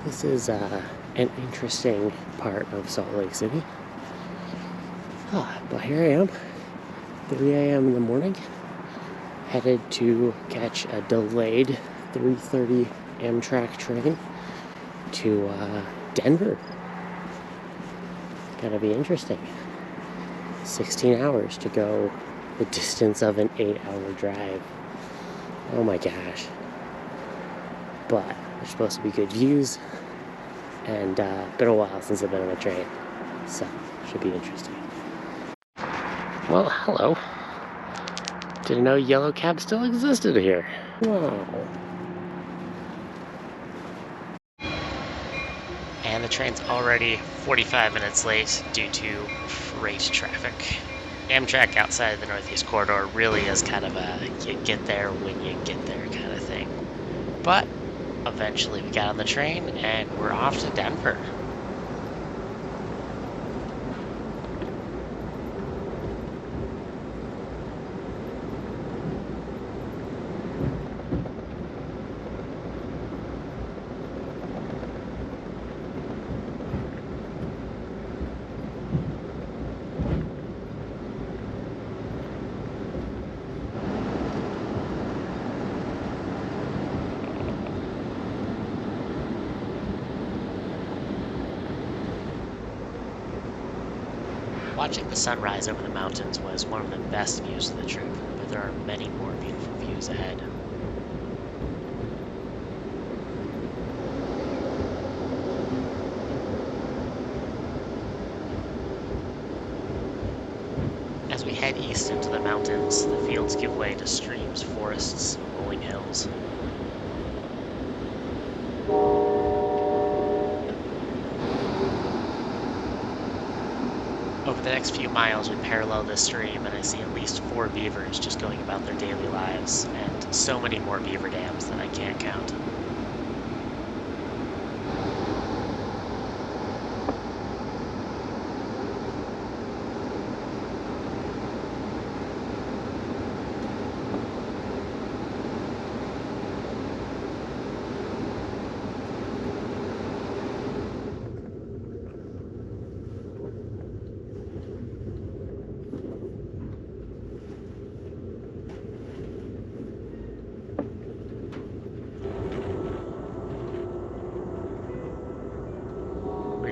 This is an interesting part of Salt Lake City. But here I am, 3 a.m. in the morning, headed to catch a delayed 3:30 Amtrak train to Denver. It's gonna be interesting. 16 hours to go the distance of an 8-hour drive. Oh my gosh. But there's supposed to be good views, and been a while since I've been on a train, so should be interesting. Well, hello. Didn't know yellow cab still existed here. Wow. And the train's already 45 minutes late due to freight traffic. Amtrak outside of the Northeast Corridor really is kind of a you get there when you get there kind of thing. But eventually we got on the train and we're off to Denver. Watching the sunrise over the mountains was one of the best views of the trip, but there are many more beautiful views ahead. As we head east into the mountains, the fields give way to streams, forests, rolling hills. Over the next few miles, we parallel this stream, and I see at least 4 beavers just going about their daily lives, and so many more beaver dams that I can't count.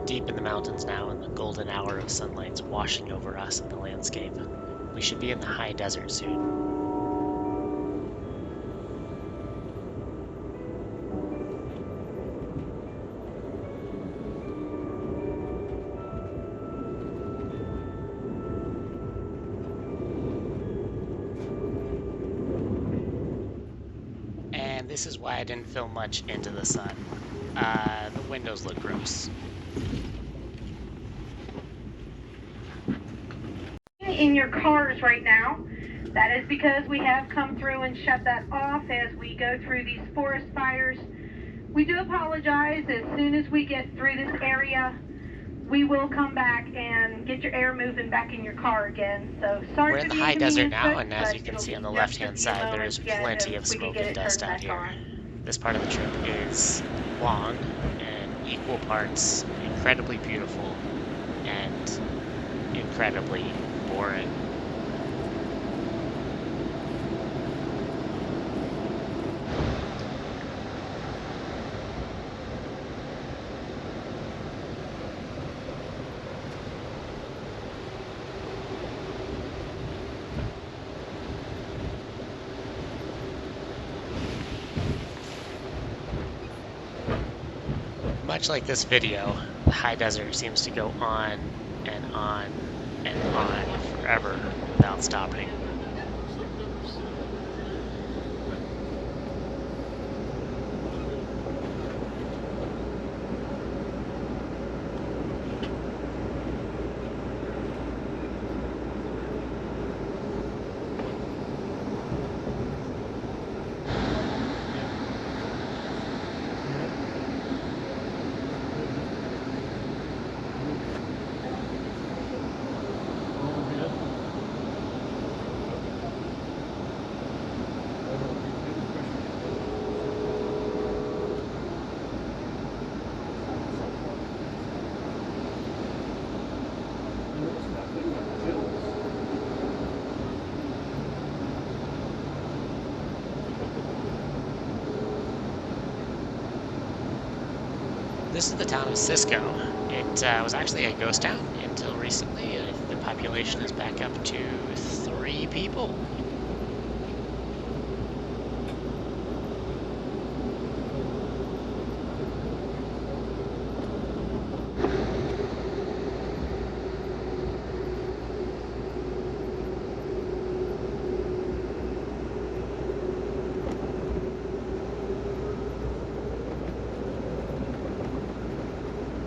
Deep in the mountains now, and the golden hour of sunlight's washing over us and the landscape. We should be in the high desert soon. And this is why I didn't film much into the sun. The windows look gross. In your cars right now. That is because we have come through and shut that off as we go through these forest fires. We do apologize. As soon as we get through this area, we will come back and get your air moving back in your car again. So sorry. We're in the high desert now, and as you can see on the left-hand side, there is plenty of smoke and dust out here. This part of the trip is long and equal parts incredibly beautiful and incredibly boring. Much like this video, the high desert seems to go on and on and on forever without stopping. This is the town of Cisco. It was actually a ghost town until recently. The population is back up to 3 people.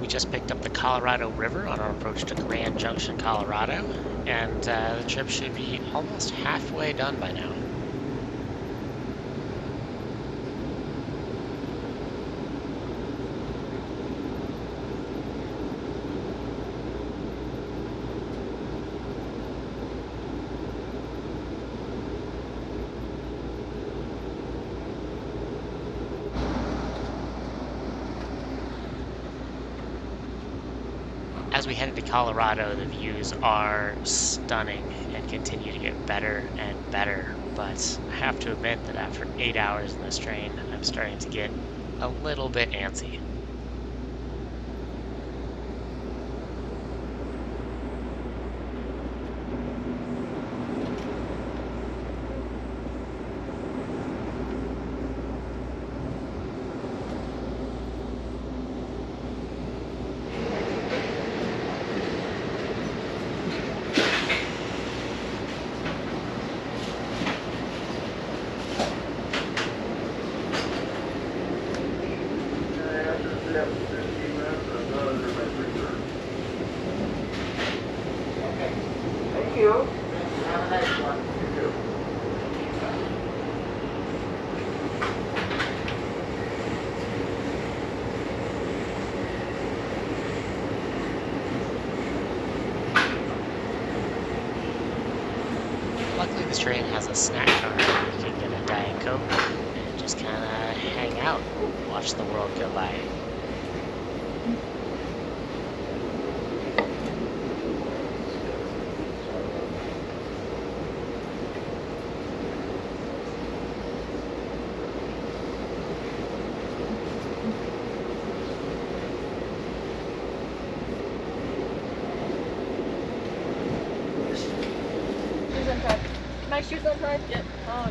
Just picked up the Colorado River on our approach to Grand Junction, Colorado, and the trip should be almost halfway done by now. As we head into Colorado, the views are stunning and continue to get better and better, but I have to admit that after 8 hours in this train, I'm starting to get a little bit antsy. Luckily, this train has a snack car. You can get a Diet Coke and just kind of hang out, watch the world go by. My shoes untied? Yep. Oh,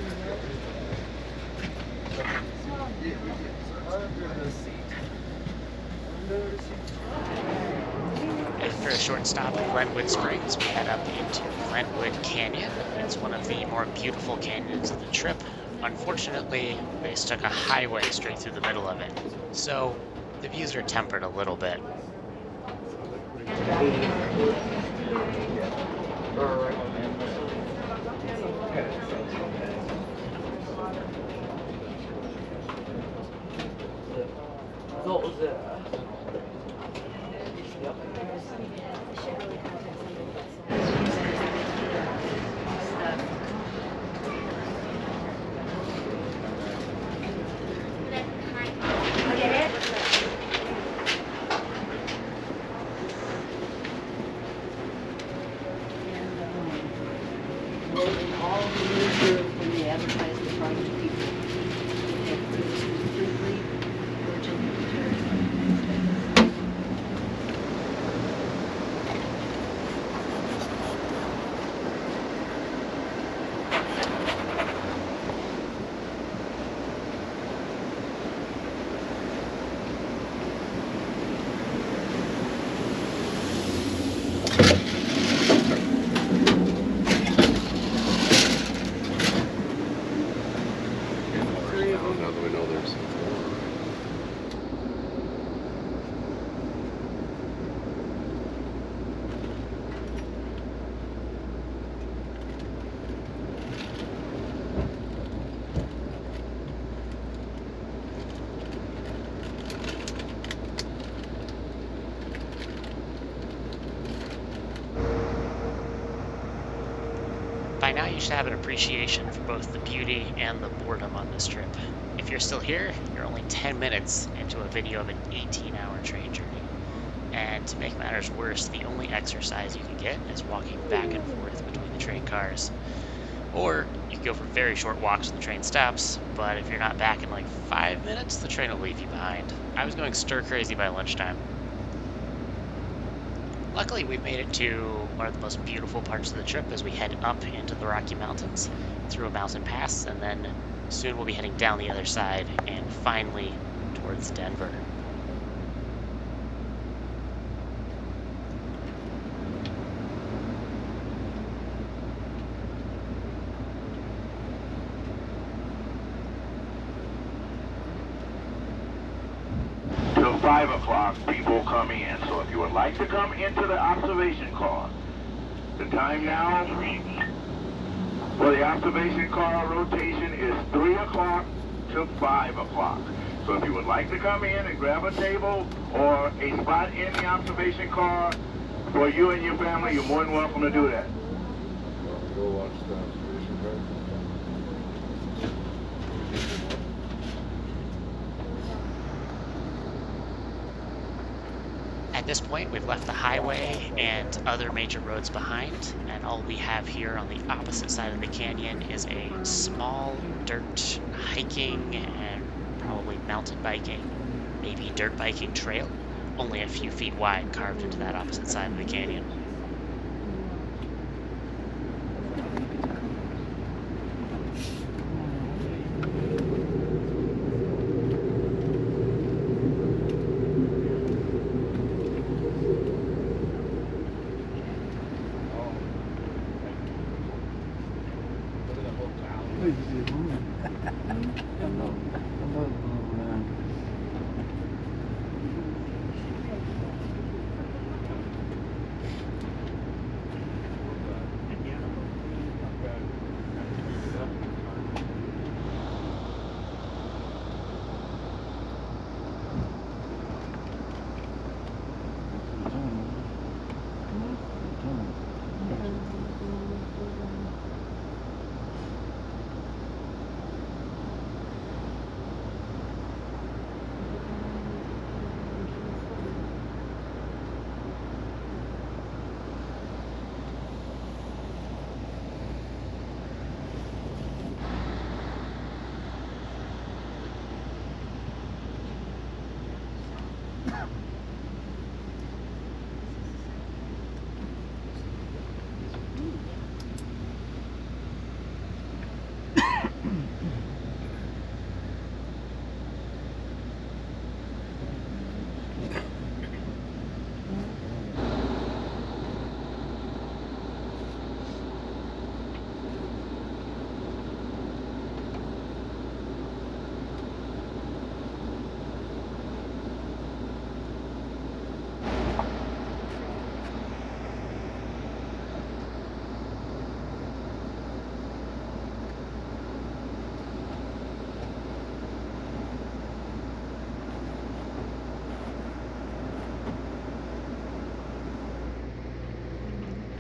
After a short stop at Glenwood Springs, we head up into Brentwood Canyon. It's one of the more beautiful canyons of the trip. Unfortunately, they stuck a highway straight through the middle of it, so the views are tempered a little bit. By now you should have an appreciation for both the beauty and the boredom on this trip. If you're still here, you're only 10 minutes into a video of an 18-hour train journey. And to make matters worse, the only exercise you can get is walking back and forth between the train cars. Or you can go for very short walks when the train stops, but if you're not back in like 5 minutes, the train will leave you behind. I was going stir crazy by lunchtime. Luckily, we've made it to one of the most beautiful parts of the trip as we head up into the Rocky Mountains through a mountain pass, and then soon we'll be heading down the other side and finally towards Denver. Till 5 o'clock, people come in. So if you would like to come into the observation car, the time now for the observation car rotation is 3 o'clock to 5 o'clock. So if you would like to come in and grab a table or a spot in the observation car for you and your family, you're more than welcome to do that. Go watch the observation car. At this point, we've left the highway and other major roads behind, and all we have here on the opposite side of the canyon is a small dirt hiking and probably mountain biking, maybe dirt biking trail, only a few feet wide, carved into that opposite side of the canyon.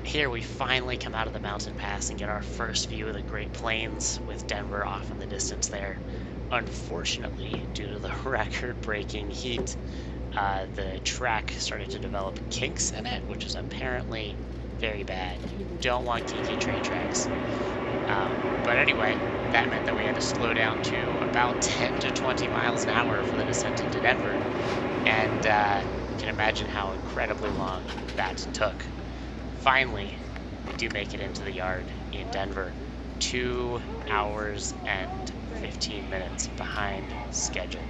Here we finally come out of the mountain pass and get our first view of the Great Plains, with Denver off in the distance there. Unfortunately, due to the record-breaking heat, the track started to develop kinks in it, which is apparently very bad. You don't want kinky train tracks. But anyway, that meant that we had to slow down to about 10 to 20 miles an hour for the descent into Denver. And you can imagine how incredibly long that took. Finally, we do make it into the yard in Denver, 2 hours and 15 minutes behind schedule.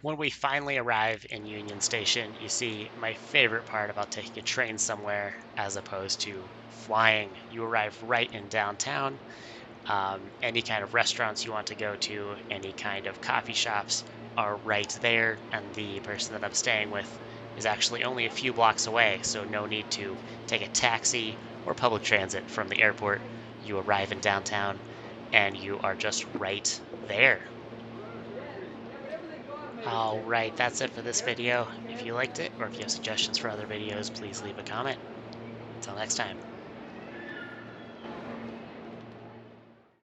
When we finally arrive in Union Station, you see my favorite part about taking a train somewhere as opposed to flying. You arrive right in downtown. Any kind of restaurants you want to go to, any kind of coffee shops are right there, and the person that I'm staying with is actually only a few blocks away, so no need to take a taxi or public transit from the airport. You arrive in downtown, and you are just right there. Alright, that's it for this video. If you liked it, or if you have suggestions for other videos, please leave a comment. Until next time.